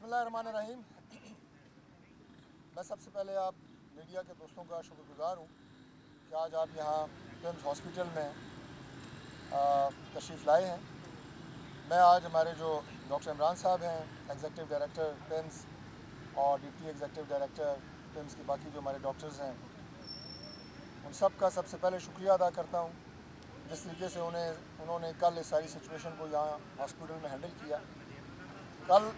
बिस्मिल्लाहिर्रहमानिर्रहीम। मैं सबसे पहले आप मीडिया के दोस्तों का शुक्रगुजार हूँ कि आज आप यहाँ पिम्स हॉस्पिटल में तशरीफ़ लाए हैं। मैं आज हमारे जो डॉक्टर इमरान साहब हैं, एग्जीक्यूटिव डायरेक्टर पिम्स, और डिप्टी एग्जीक्यूटिव डायरेक्टर पिम्स के बाकी जो हमारे डॉक्टर्स हैं, उन सब का सबसे पहले शुक्रिया अदा करता हूँ जिस तरीके से उन्होंने कल इस सारी सिचुएशन को यहाँ हॉस्पिटल में हैंडल किया। कल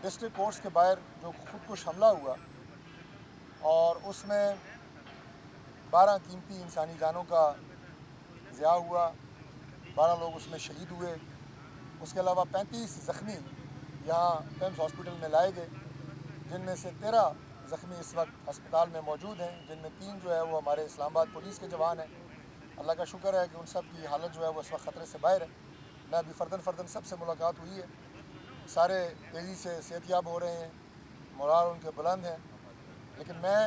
डिस्ट्रिक्ट कोर्ट्स के बाहर जो खुदकुश हमला हुआ और उसमें 12 कीमती इंसानी जानों का ज़िया हुआ, 12 लोग उसमें शहीद हुए। उसके अलावा 35 ज़ख्मी यहाँ पिम्स हॉस्पिटल में लाए गए, जिनमें से 13 ज़ख्मी इस वक्त अस्पताल में मौजूद हैं, जिनमें 3 जो है वो हमारे इस्लामाबाद पुलिस के जवान हैं। अल्लाह का शुक्र है कि उन सब की हालत जो है वो इस वक्त ख़तरे से बाहर है। मैं अभी फ़र्दन सबसे मुलाकात हुई है, सारे तेज़ी से सेहतियाब हो रहे हैं, मोराल उनके बुलंद हैं। लेकिन मैं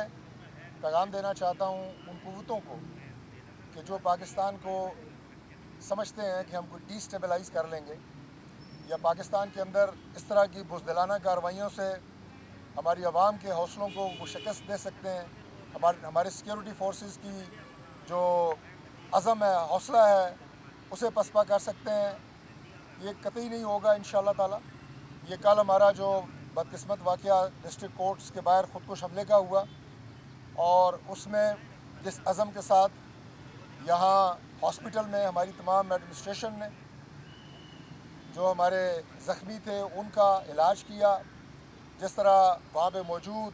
पैगाम देना चाहता हूँ उन कुव्वतों को कि जो पाकिस्तान को समझते हैं कि हम कोई डिस्टेबलाइज़ कर लेंगे या पाकिस्तान के अंदर इस तरह की बुज़दिलाना कार्रवाइयों से हमारी आवाम के हौसलों को वो शिकस्त दे सकते हैं, हमारे सिक्योरिटी फोर्सेस की जो अज़म है, हौसला है, उसे पसपा कर सकते हैं। ये कतई नहीं होगा इंशाअल्लाह ताला। ये कल हमारा जो बदकिस्मत वाक़या डिस्ट्रिक्ट कोर्ट्स के बाहर खुदकुश हमले का हुआ और उसमें जिस अज़म के साथ यहाँ हॉस्पिटल में हमारी तमाम एडमिनिस्ट्रेशन ने जो हमारे ज़ख्मी थे उनका इलाज किया, जिस तरह वहाँ पे मौजूद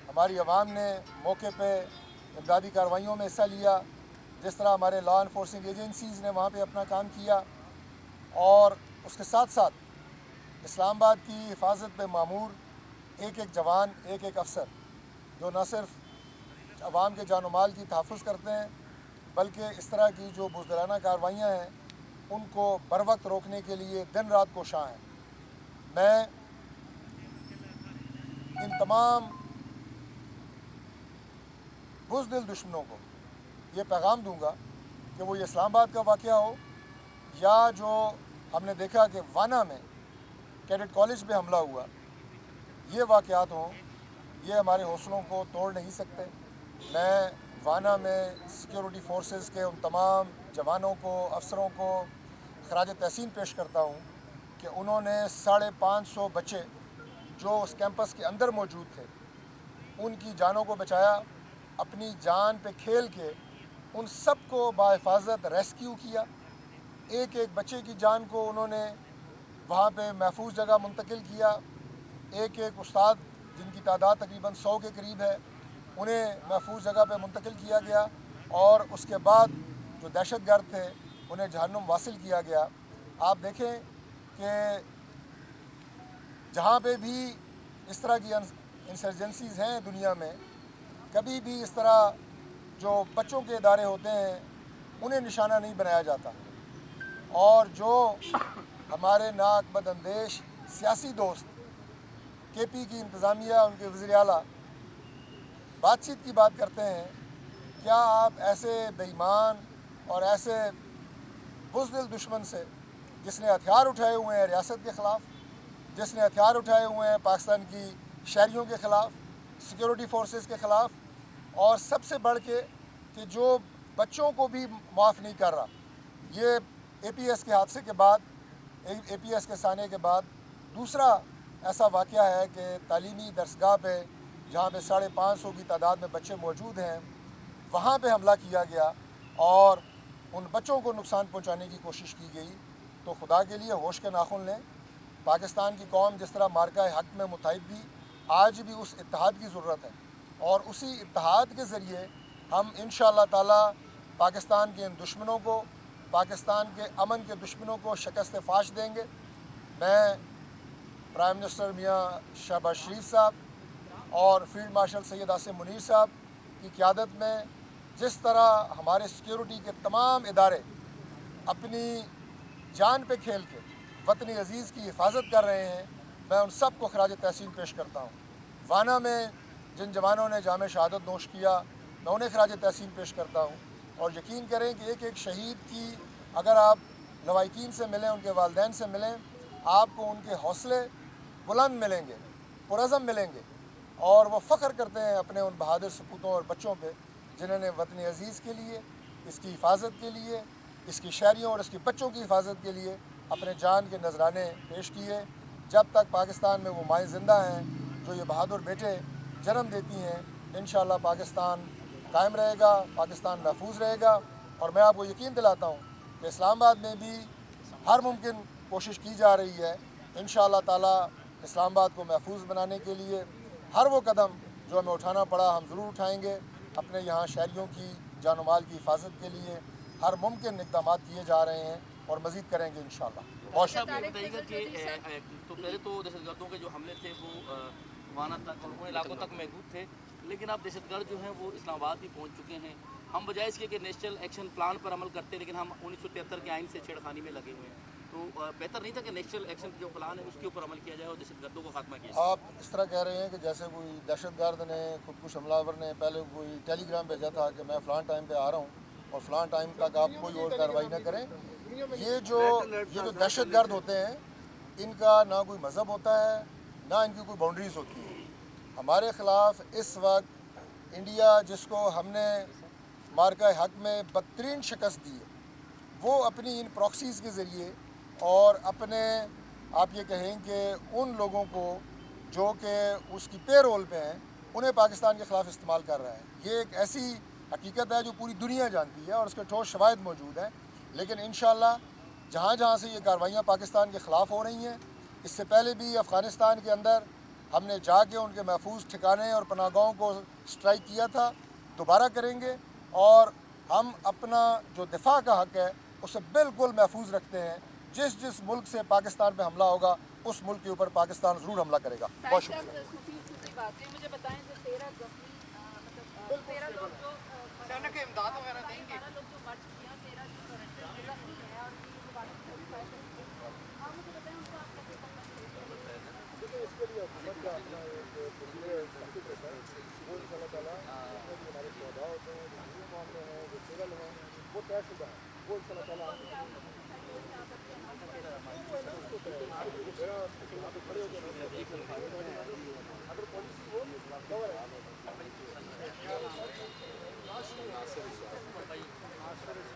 हमारी आवाम ने मौके पे इमदादी कार्रवाइयों में हिस्सा लिया, जिस तरह हमारे लॉ इन्फोर्सिंग एजेंसीज़ ने वहाँ पे अपना काम किया, और उसके साथ साथ इस्लामाबाद की हिफाजत पे मामूर एक एक जवान, एक एक अफसर जो न सिर्फ आवाम के जान माल की तहफ़्फ़ुज़ करते हैं बल्कि इस तरह की जो बुज़दिलाना कार्रवाइयाँ हैं उनको बर वक्त रोकने के लिए दिन रात कोशां हैं। मैं इन तमाम बुज़दिल दुश्मनों को ये पैगाम दूँगा कि वो ये इस्लामाबाद का वाक़या हो या जो हमने देखा कि वाना में कैडेट कॉलेज पे हमला हुआ, ये वाक़यात हों, ये हमारे हौसलों को तोड़ नहीं सकते। मैं वाना में सिक्योरिटी फोर्सेस के उन तमाम जवानों को, अफसरों को खराज तहसीन पेश करता हूँ कि उन्होंने 550 बच्चे जो उस कैंपस के अंदर मौजूद थे उनकी जानों को बचाया, अपनी जान पे खेल के उन सब को बाहिफाजत रेस्क्यू किया। एक एक बच्चे की जान को उन्होंने वहाँ पे महफूज जगह मुंतकिल किया। एक एक उस्ताद जिनकी तादाद तकरीबन 100 के करीब है उन्हें महफूज जगह पे मुंतकिल किया गया, और उसके बाद जो दहशतगर्द थे उन्हें जहन्नुम वासिल किया गया। आप देखें कि जहाँ पे भी इस तरह की इंसर्जेंसीज़ हैं दुनिया में, कभी भी इस तरह जो बच्चों के इदारे होते हैं उन्हें निशाना नहीं बनाया जाता, और जो हमारे नाअक्बद अंदेश सियासी दोस्त KP की इंतज़ामिया, उनके वज़ीर आला बातचीत की बात करते हैं, क्या आप ऐसे बेईमान और ऐसे बुज़दिल दुश्मन से जिसने हथियार उठाए हुए हैं रियासत के ख़िलाफ़, जिसने हथियार उठाए हुए हैं पाकिस्तान की शहरियों के ख़िलाफ़, सिक्योरिटी फोर्सेस के ख़िलाफ़, और सबसे बढ़ के कि जो बच्चों को भी माफ़ नहीं कर रहा। ये APS के हादसे के बाद, APS के साने के बाद दूसरा ऐसा वाक़या है कि तालीमी दरसगाह पे जहाँ पे 550 की तादाद में बच्चे मौजूद हैं वहाँ पे हमला किया गया और उन बच्चों को नुकसान पहुँचाने की कोशिश की गई। तो खुदा के लिए होश के नाखुन लें। पाकिस्तान की कौम जिस तरह मार्का हक में मुतहिद थी, आज भी उस इत्तेहाद की ज़रूरत है, और उसी इत्तेहाद के ज़रिए हम इंशाअल्लाह ताला पाकिस्तान के इन दुश्मनों को, पाकिस्तान के अमन के दुश्मनों को शिकस्त फाश देंगे। मैं प्राइम मिनिस्टर मियाँ शहबाज शरीफ साहब और फील्ड मार्शल सैयद आसिम मुनीर साहब की क़यादत में जिस तरह हमारे सिक्योरिटी के तमाम इदारे अपनी जान पे खेल के वतनी अज़ीज़ की हिफाजत कर रहे हैं, मैं उन सब को खराज तहसीन पेश करता हूँ। वाना में जिन जवानों ने जाम शहादत नोश किया, मैं उन्हें खराज तहसीन पेश करता हूँ, और यकीन करें कि एक एक शहीद की अगर आप लवाहिकीन से मिलें, उनके वालदैन से मिलें, आपको उनके हौसले बुलंद मिलेंगे, पुरज़म मिलेंगे और वो फ़ख्र करते हैं अपने उन बहादुर सपूतों और बच्चों पे जिन्होंने वतन अज़ीज़ के लिए, इसकी हिफाजत के लिए, इसकी शहरियों और इसके बच्चों की हिफाजत के लिए अपने जान के नजराने पेश किए। जब तक पाकिस्तान में वो माएँ ज़िंदा हैं जो ये बहादुर बेटे जन्म देती हैं, इंशाअल्लाह पाकिस्तान कायम रहेगा, पाकिस्तान महफूज रहेगा। और मैं आपको यकीन दिलाता हूँ कि इस्लामाबाद में भी हर मुमकिन कोशिश की जा रही है इंशाअल्लाह ताला इस्लामाबाद को महफूज बनाने के लिए। हर वो कदम जो हमें उठाना पड़ा हम ज़रूर उठाएँगे। अपने यहाँ शहरियों की जान व माल की हिफाजत के लिए हर मुमकिन इक़दाम किए जा रहे हैं और मज़ीद करेंगे इंशाअल्लाह। बहुत शुक्रिया। ये बताइएगा कि तो पहले तो दहशतगर्दों के जो हमले थे वो वाना तक और उन इलाकों तक महदूद थे, लेकिन अब दहशतगर्द जो हैं वो इस्लामाबाद भी पहुंच चुके हैं। हम बजाय इसके कि नेशनल एक्शन प्लान पर अमल करते, लेकिन हम 1973 के आइन से छेड़खानी में लगे हुए हैं। तो बेहतर नहीं था कि नेशनल एक्शन जो प्लान है उसके ऊपर अमल किया जाए और दहशतगर्दों को खात्मा किया जाए? आप इस तरह कह रहे हैं कि जैसे कोई दहशतगर्द ने, खुदकुश हमलावर ने पहले कोई टेलीग्राम भेजा था कि मैं फ़लाँ टाइम पे आ रहा हूँ और फ़लाँ टाइम तक आप कोई और कार्रवाई ना करें। ये जो दहशतगर्द होते हैं इनका ना कोई मज़हब होता है, ना इनकी कोई बाउंड्रीज़ होती है। हमारे ख़िलाफ़ इस वक्त इंडिया जिसको हमने मार्का हक में बदतरीन शिकस्त दी है, वो अपनी इन प्रॉक्सीज़ के ज़रिए और अपने आप ये कहें कि उन लोगों को जो कि उसकी पे रोल पे हैं उन्हें पाकिस्तान के ख़िलाफ़ इस्तेमाल कर रहा है। ये एक ऐसी हकीकत है जो पूरी दुनिया जानती है और उसके ठोस शवाहिद मौजूद हैं। लेकिन इंशाअल्लाह जहाँ जहाँ से ये कार्रवाइयाँ पाकिस्तान के ख़िलाफ़ हो रही हैं, इससे पहले भी अफ़गानिस्तान के अंदर हमने जाके उनके महफूज ठिकाने और पनाहगाहों को स्ट्राइक किया था, दोबारा करेंगे। और हम अपना जो दिफा का हक़ है उसे बिल्कुल महफूज रखते हैं। जिस जिस मुल्क से पाकिस्तान पे हमला होगा उस मुल्क के ऊपर पाकिस्तान ज़रूर हमला करेगा। बहुत शुक्रिया। मुझे बताएं जो 13 जख्मी मतलब 13 लोग जो इमदाद वगैरह देंगे, 12 लोग जो मर चुके हैं, 13 जो जख्मी हैं और ये बात आप मुझे बताएं उनका आप कैसे देखिए इसके लिए हुकूमत का अपना एक पूरे तहकीक रहता है। वो इंशाअल्लाह ताला जितने भी हमारे शहदा होते हैं, जो जुर्म मामले हैं, जो सिविल हैं, वो तयशुदा है। वो इंशाअल्लाह ताला अगर पॉलिसी हो कवर है।